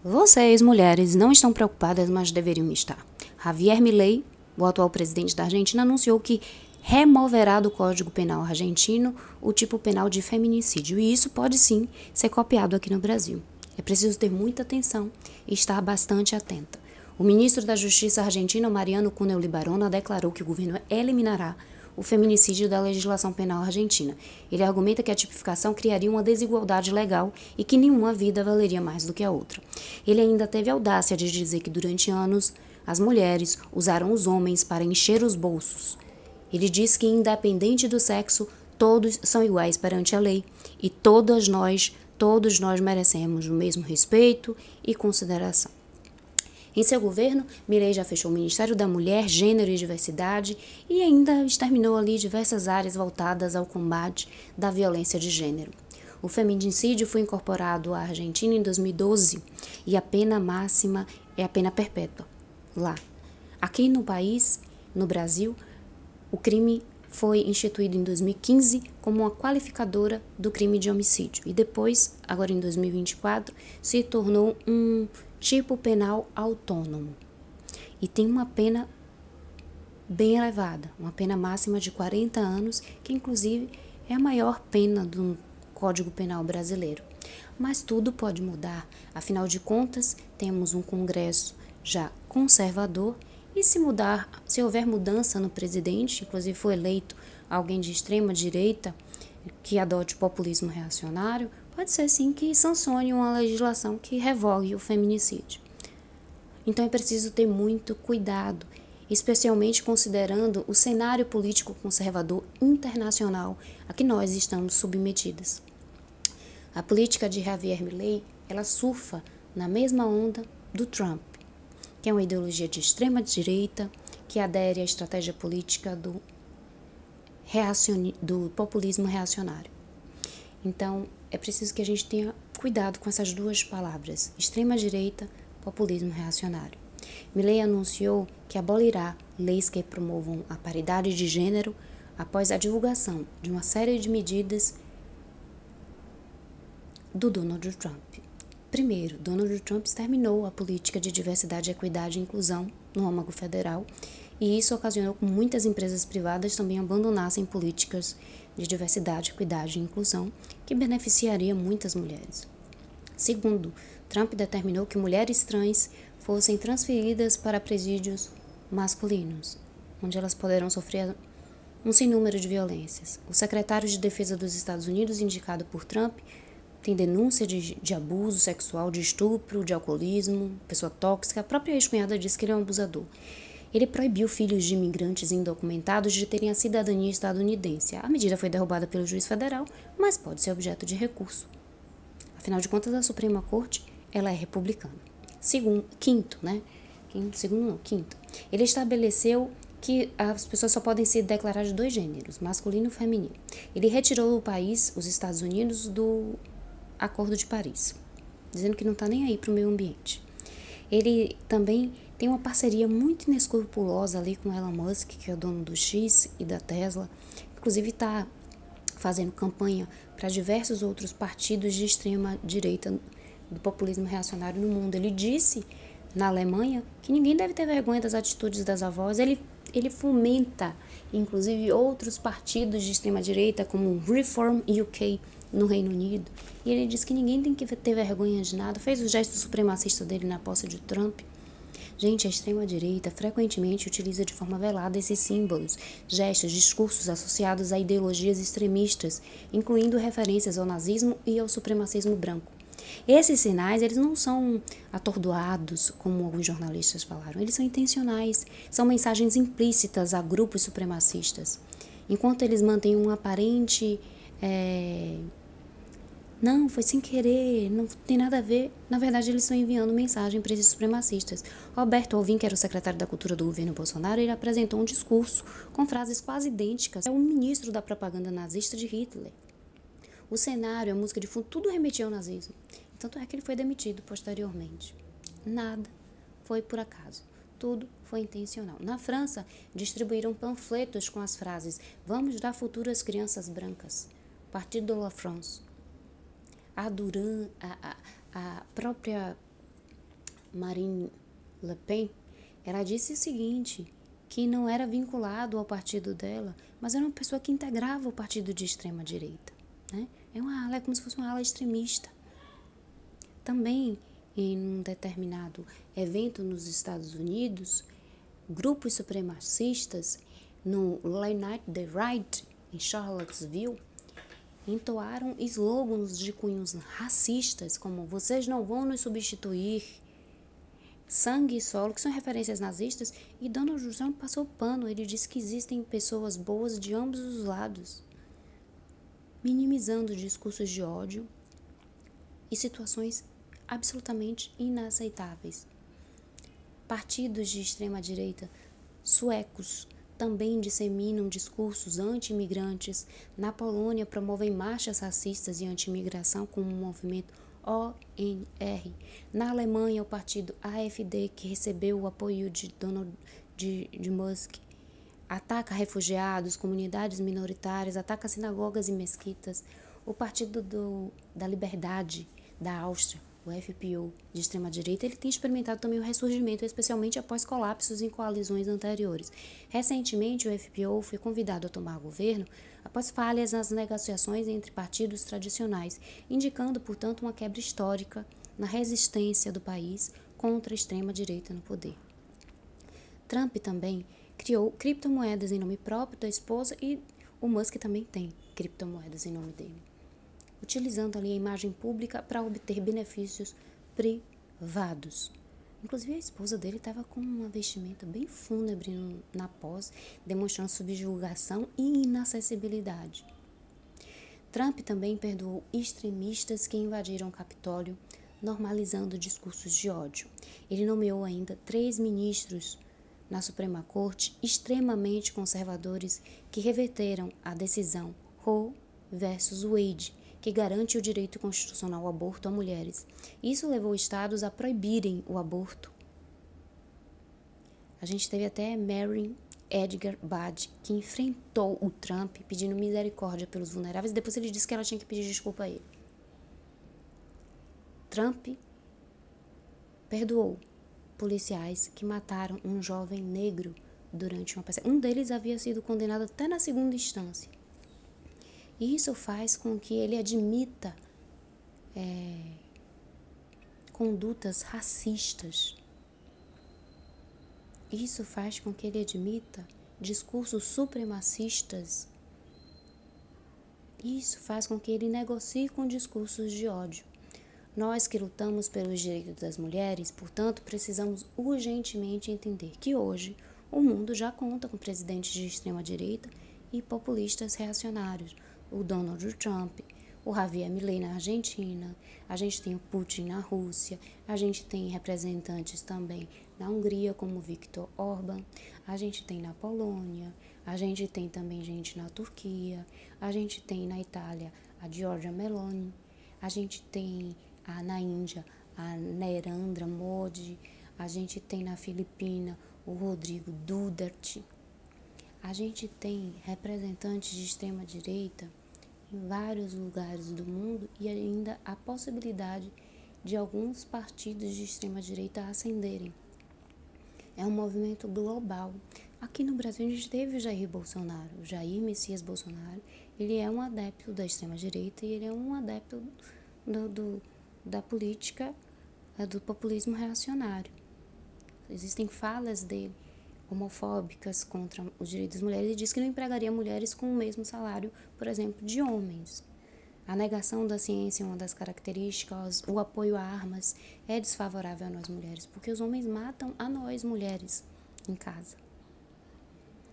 Vocês, mulheres, não estão preocupadas, mas deveriam estar. Javier Milei, o atual presidente da Argentina, anunciou que removerá do Código Penal argentino o tipo penal de feminicídio, e isso pode sim ser copiado aqui no Brasil. É preciso ter muita atenção e estar bastante atenta. O ministro da Justiça argentino, Mariano Cunha Libarona, declarou que o governo eliminará o feminicídio da legislação penal argentina. Ele argumenta que a tipificação criaria uma desigualdade legal e que nenhuma vida valeria mais do que a outra. Ele ainda teve a audácia de dizer que durante anos as mulheres usaram os homens para encher os bolsos. Ele diz que, independente do sexo, todos são iguais perante a lei e todos nós merecemos o mesmo respeito e consideração. Em seu governo, Milei já fechou o Ministério da Mulher, Gênero e Diversidade e ainda exterminou ali diversas áreas voltadas ao combate da violência de gênero. O feminicídio foi incorporado à Argentina em 2012 e a pena máxima é a pena perpétua lá. Aqui no país, no Brasil, o crime foi instituído em 2015 como uma qualificadora do crime de homicídio e depois, agora em 2024, se tornou um tipo penal autônomo e tem uma pena bem elevada, uma pena máxima de 40 anos, que inclusive é a maior pena do Código Penal brasileiro. Mas tudo pode mudar, afinal de contas, temos um Congresso já conservador e se houver mudança no presidente, inclusive foi eleito alguém de extrema direita que adote o populismo reacionário, pode ser sim que sancione uma legislação que revogue o feminicídio. Então é preciso ter muito cuidado, especialmente considerando o cenário político conservador internacional a que nós estamos submetidas. A política de Javier Milei, ela surfa na mesma onda do Trump, que é uma ideologia de extrema direita que adere à estratégia política do populismo reacionário. Então, é preciso que a gente tenha cuidado com essas duas palavras, extrema-direita, populismo reacionário. Milei anunciou que abolirá leis que promovam a paridade de gênero após a divulgação de uma série de medidas do Donald Trump. Primeiro, Donald Trump exterminou a política de diversidade, equidade e inclusão no âmago federal, e isso ocasionou que muitas empresas privadas também abandonassem políticas de diversidade, equidade e inclusão que beneficiaria muitas mulheres. Segundo, Trump determinou que mulheres trans fossem transferidas para presídios masculinos, onde elas poderão sofrer um sem número de violências. O secretário de Defesa dos Estados Unidos, indicado por Trump, tem denúncia de abuso sexual, de estupro, de alcoolismo, pessoa tóxica. A própria ex-cunhada disse que ele é um abusador. Ele proibiu filhos de imigrantes indocumentados de terem a cidadania estadunidense. A medida foi derrubada pelo juiz federal, mas pode ser objeto de recurso. Afinal de contas, a Suprema Corte, ela é republicana. Quinto. Ele estabeleceu que as pessoas só podem se declarar de dois gêneros, masculino e feminino. Ele retirou o país, os Estados Unidos, do Acordo de Paris, dizendo que não está nem aí para o meio ambiente. Ele também tem uma parceria muito inescrupulosa ali com Elon Musk, que é o dono do X e da Tesla. Inclusive está fazendo campanha para diversos outros partidos de extrema direita do populismo reacionário no mundo. Ele disse na Alemanha que ninguém deve ter vergonha das atitudes das avós. Ele fomenta, inclusive, outros partidos de extrema direita, como o Reform UK no Reino Unido. E ele diz que ninguém tem que ter vergonha de nada. Fez o gesto supremacista dele na posse de Trump. Gente, a extrema-direita frequentemente utiliza de forma velada esses símbolos, gestos, discursos associados a ideologias extremistas, incluindo referências ao nazismo e ao supremacismo branco. Esses sinais, eles não são atordoados, como alguns jornalistas falaram, eles são intencionais, são mensagens implícitas a grupos supremacistas. Enquanto eles mantêm um aparente não, foi sem querer, não tem nada a ver. Na verdade, eles estão enviando mensagem para esses supremacistas. Roberto Alvim, que era o secretário da Cultura do governo Bolsonaro, ele apresentou um discurso com frases quase idênticas. É o ministro da propaganda nazista de Hitler. O cenário, a música de fundo, tudo remetia ao nazismo. Tanto é que ele foi demitido posteriormente. Nada foi por acaso. Tudo foi intencional. Na França, distribuíram panfletos com as frases "Vamos dar futuro às crianças brancas", Partido de la France. A própria Marine Le Pen, ela disse o seguinte, que não era vinculado ao partido dela, mas era uma pessoa que integrava o partido de extrema-direita. Né? Ela é como se fosse uma ala extremista. Também, em um determinado evento nos Estados Unidos, grupos supremacistas no Unite the Right, em Charlottesville, entoaram slogans de cunhos racistas, como "vocês não vão nos substituir", "sangue e solo", que são referências nazistas, e Donald Trump passou pano. Ele disse que existem pessoas boas de ambos os lados, minimizando discursos de ódio e situações absolutamente inaceitáveis. Partidos de extrema-direita suecos também disseminam discursos anti-imigrantes. Na Polônia, promovem marchas racistas e anti-imigração com o movimento ONR. Na Alemanha, o partido AfD, que recebeu o apoio de Donald de Musk, ataca refugiados, comunidades minoritárias, ataca sinagogas e mesquitas. O Partido da Liberdade da Áustria, o FPÖ, de extrema-direita, ele tem experimentado também o ressurgimento, especialmente após colapsos em coalizões anteriores. Recentemente, o FPÖ foi convidado a tomar governo após falhas nas negociações entre partidos tradicionais, indicando, portanto, uma quebra histórica na resistência do país contra a extrema-direita no poder. Trump também criou criptomoedas em nome próprio da esposa e o Musk também tem criptomoedas em nome dele, utilizando ali a imagem pública para obter benefícios privados. Inclusive, a esposa dele estava com uma vestimenta bem fúnebre na pose, demonstrando subjugação e inacessibilidade. Trump também perdoou extremistas que invadiram o Capitólio, normalizando discursos de ódio. Ele nomeou ainda 3 ministros na Suprema Corte extremamente conservadores que reverteram a decisão Roe versus Wade, que garante o direito constitucional ao aborto a mulheres. Isso levou estados a proibirem o aborto. A gente teve até Mary Edgar Bade, que enfrentou o Trump pedindo misericórdia pelos vulneráveis, depois ele disse que ela tinha que pedir desculpa a ele. Trump perdoou policiais que mataram um jovem negro durante uma perseguição. Um deles havia sido condenado até na segunda instância. E isso faz com que ele admita condutas racistas. Isso faz com que ele admita discursos supremacistas. Isso faz com que ele negocie com discursos de ódio. Nós que lutamos pelos direitos das mulheres, portanto, precisamos urgentemente entender que hoje o mundo já conta com presidentes de extrema-direita e populistas reacionários. O Donald Trump, o Javier Milei na Argentina, a gente tem o Putin na Rússia, a gente tem representantes também na Hungria, como Viktor Orbán, a gente tem na Polônia, a gente tem também gente na Turquia, a gente tem na Itália a Giorgia Meloni, a gente tem na Índia a Narendra Modi, a gente tem na Filipina o Rodrigo Duterte. A gente tem representantes de extrema-direita em vários lugares do mundo e ainda a possibilidade de alguns partidos de extrema-direita ascenderem. É um movimento global. Aqui no Brasil a gente teve o Jair Bolsonaro. O Jair Messias Bolsonaro, ele é um adepto da extrema-direita e ele é um adepto da política do populismo reacionário. Existem falas dele homofóbicas contra os direitos das mulheres e diz que não empregaria mulheres com o mesmo salário, por exemplo, de homens. A negação da ciência é uma das características, o apoio a armas é desfavorável a nós mulheres, porque os homens matam a nós mulheres em casa.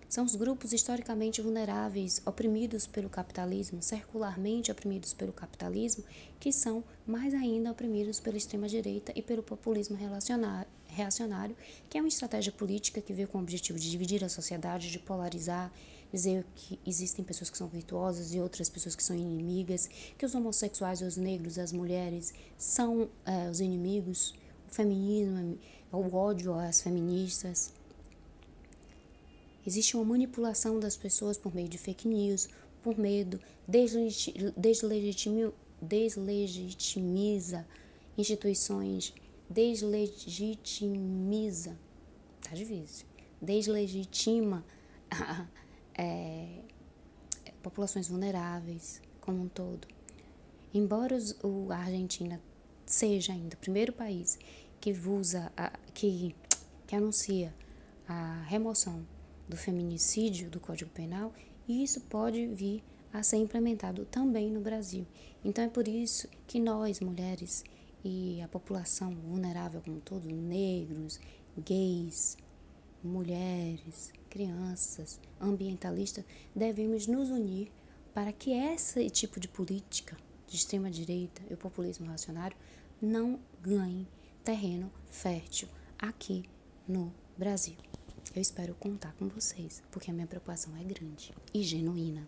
São os grupos historicamente vulneráveis, oprimidos pelo capitalismo, circularmente oprimidos pelo capitalismo, que são mais ainda oprimidos pela extrema-direita e pelo populismo reacionário, que é uma estratégia política que veio com o objetivo de dividir a sociedade, de polarizar, dizer que existem pessoas que são virtuosas e outras pessoas que são inimigas, que os homossexuais, os negros, as mulheres são os inimigos, o feminismo, o ódio às feministas. Existe uma manipulação das pessoas por meio de fake news, por medo, deslegitimiza instituições deslegitimiza, tá difícil, deslegitima populações vulneráveis como um todo. Embora a Argentina seja ainda o primeiro país que anuncia a remoção do feminicídio do Código Penal, e isso pode vir a ser implementado também no Brasil. Então é por isso que nós, mulheres, e a população vulnerável como um todo, negros, gays, mulheres, crianças, ambientalistas, devemos nos unir para que esse tipo de política de extrema-direita e o populismo reacionário não ganhe terreno fértil aqui no Brasil. Eu espero contar com vocês, porque a minha preocupação é grande e genuína.